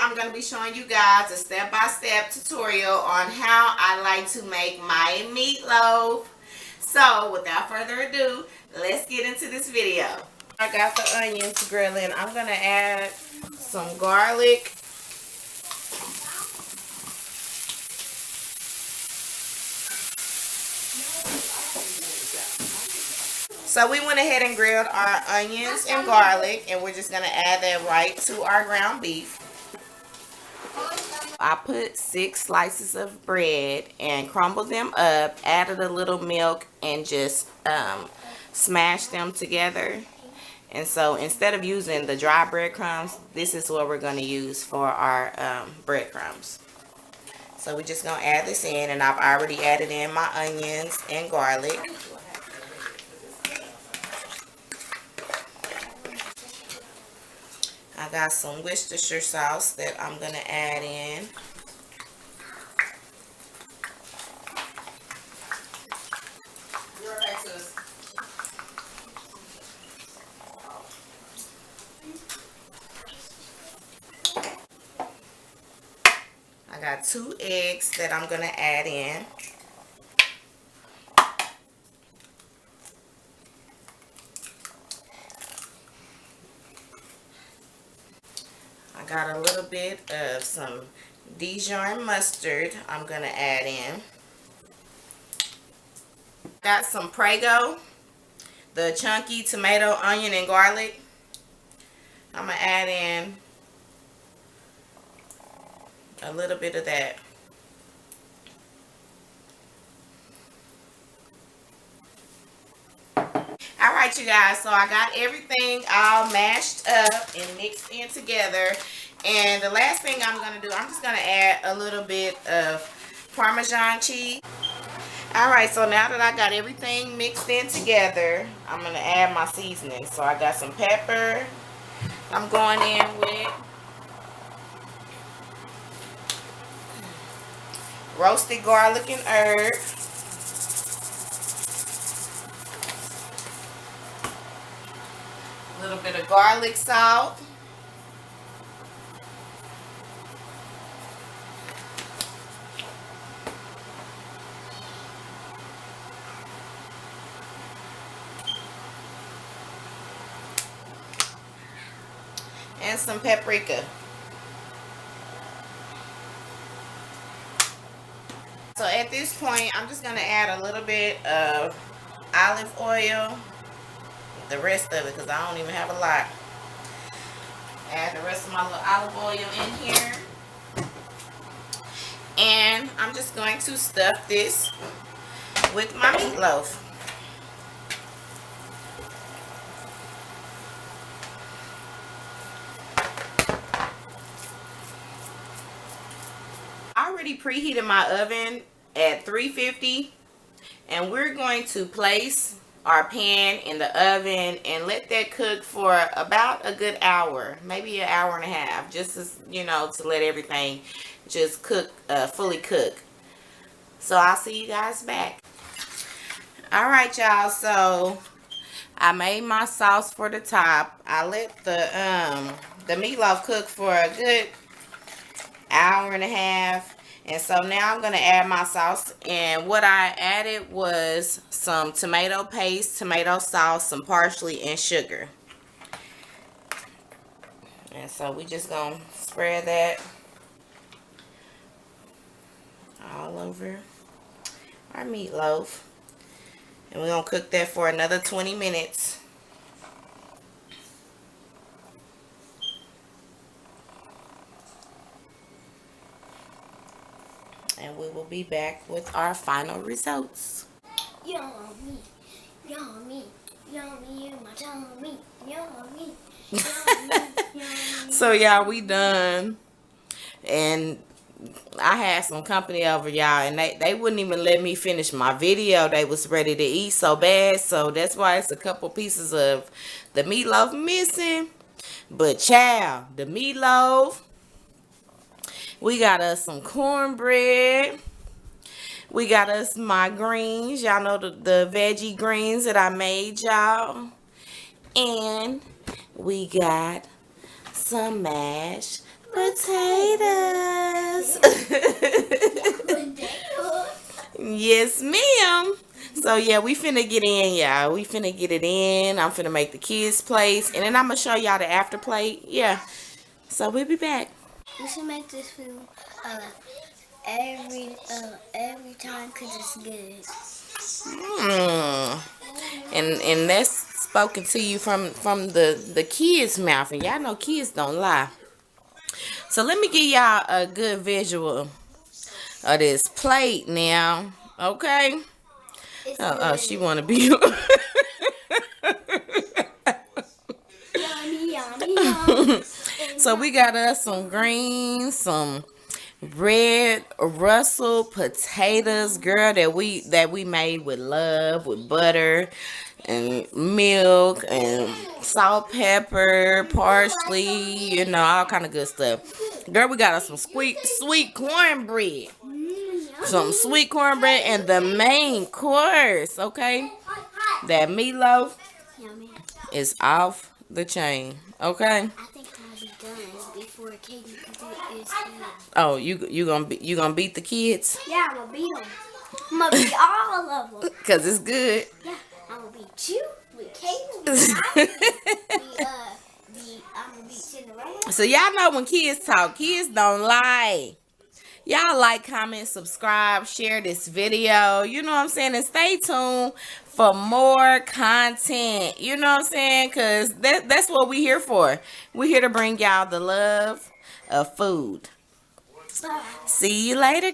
I'm going to be showing you guys a step-by-step tutorial on how I like to make my meatloaf. So without further ado, let's get into this video. I got the onions grilling. I'm going to add some garlic. So we went ahead and grilled our onions and garlic, and we're just going to add that right to our ground beef. I put 6 slices of bread and crumbled them up, added a little milk, and just smashed them together. And so instead of using the dry breadcrumbs, this is what we're going to use for our breadcrumbs. So we're just going to add this in, and I've already added in my onions and garlic. I got some Worcestershire sauce that I'm going to add in. I got 2 eggs that I'm going to add in. I got a little bit of some Dijon mustard I'm going to add in. Got some Prego, the chunky tomato, onion, and garlic. I'm going to add in a little bit of that. Alright, you guys, so I got everything all mashed up and mixed in together. And the last thing I'm going to do, I'm just going to add a little bit of Parmesan cheese. Alright, so now that I got everything mixed in together, I'm going to add my seasoning. So I got some pepper I'm going in with. Roasted garlic and herb. A little bit of garlic salt. And some paprika. So at this point, I'm just going to add a little bit of olive oil. The rest of it, because I don't even have a lot. Add the rest of my little olive oil in here. And I'm just going to stuff this with my meatloaf. I already preheated my oven at 350, and we're going to place our pan in the oven and let that cook for about a good hour, maybe an hour and a half, just as, you know, to let everything just cook, fully cook. So I'll see you guys back. Alright, y'all, so I made my sauce for the top. I let the meatloaf cook for a good hour and a half. And so now I'm going to add my sauce, and what I added was some tomato paste, tomato sauce, some parsley, and sugar. And so we just going to spread that all over our meatloaf. And we're going to cook that for another 20 minutes. And we will be back with our final results. Yummy, yummy, yummy in my tummy, yummy, yummy, yummy. So y'all, we done. And I had some company over, y'all, and they wouldn't even let me finish my video. They was ready to eat so bad. So that's why it's a couple pieces of the meatloaf missing. But child, the meatloaf. We got us some cornbread. We got us my greens. Y'all know the veggie greens that I made, y'all. And we got some mashed potatoes. Yes, ma'am. So yeah, we finna get in, y'all. We finna get it in. I'm finna make the kids' plates, and then I'm gonna show y'all the after plate. Yeah. So we'll be back. We should make this food every time because it's good. And that's spoken to you from the kids' mouth, and y'all know kids don't lie. So let me give y'all a good visual of this plate now. Okay. Oh, she wanna be. Yummy, yummy, yummy. So we got us some greens, some red Russell potatoes, girl, that we made with love, with butter and milk and salt, pepper, parsley, all kind of good stuff. Girl, we got us some sweet cornbread. Some sweet cornbread, and the main course, okay? That meatloaf Yummy. is off the chain, okay? I think I'll be done before Katie can do it. Oh, you gonna beat the kids? Yeah, I'm gonna beat them. I'm gonna beat all of them. Cause it's good. Yeah, I'm gonna beat you with Katie. I'm gonna beat Cinderella. So y'all know when kids talk, kids don't lie. Y'all like, comment, subscribe, share this video. You know what I'm saying? And stay tuned for more content. You know what I'm saying? Because that's what we're here for. We're here to bring y'all the love of food. Bye. See you later.